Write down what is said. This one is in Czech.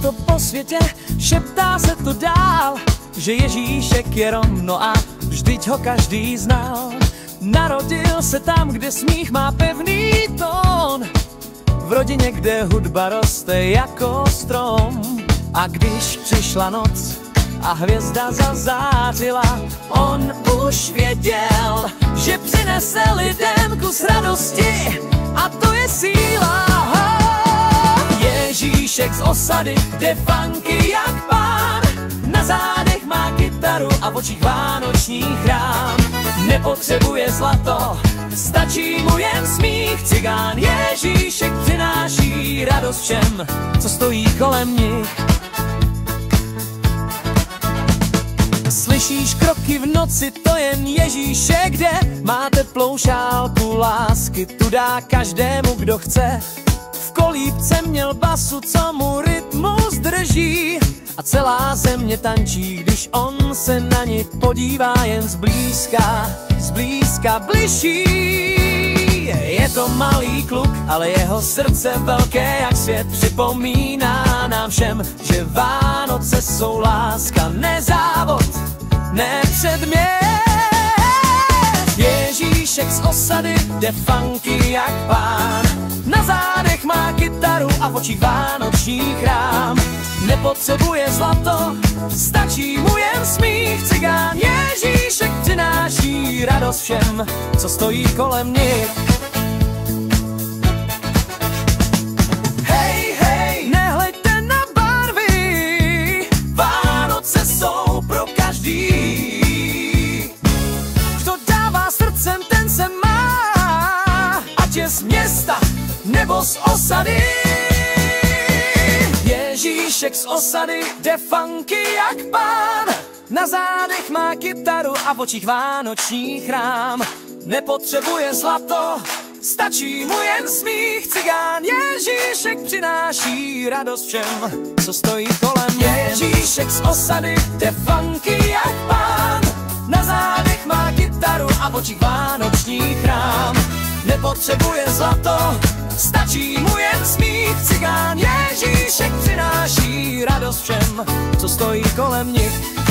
to po světě, šeptá se to dál, že Ježíšek je Rom, no a vždyť ho každý znal. Narodil se tam, kde smích má pevný tón, v rodině, kde hudba roste jako strom. A když přišla noc a hvězda zazářila, on už věděl, že přinese lidem kus radosti, a to je síla. Ježíšek z osady jde funky jak pán, na zádech má kytaru a v očích vánoční chrám. Nepotřebuje zlato, stačí mu jen smích cigán. Ježíšek přináší radost všem, co stojí kolem nich. Slyšíš kroky v noci, to jen Ježíšek jde, má teplou šálku lásky, tu dá každému, kdo chce. V kolíbce měl basu, co mu rytmus drží, a celá země tančí, když on se na ni podívá jen zblízka bližší. Je to malý kluk, ale jeho srdce velké jak svět, připomíná nám všem, že Vánoce jsou láska, ne závod, ne předmět. Ježíšek z osady jde funky jak pán, na zádech má kytaru a v očích vánoční chrám. Nepotřebuje zlato, stačí mu jen smích cigán. Ježíšek přináší radost všem, co stojí kolem nich. Hej, hej, nehleďte na barvy, Vánoce jsou pro každý. Kdo dává srdcem, ten se má, ať je z města nebo z osady. Ježíšek z osady jde funky jak pán, na zádech má kytaru a v očích vánoční chrám. Nepotřebuje zlato, stačí mu jen smích cigán. Ježíšek přináší radost všem, co stojí kolem. Ježíšek z osady jde funky jak pán, na zádech má kytaru a v očích vánoční chrám. Nepotřebuje zlato, stačí mu jen smích cigán. Ježíšek přináší radost všem, co stojí kolem nich.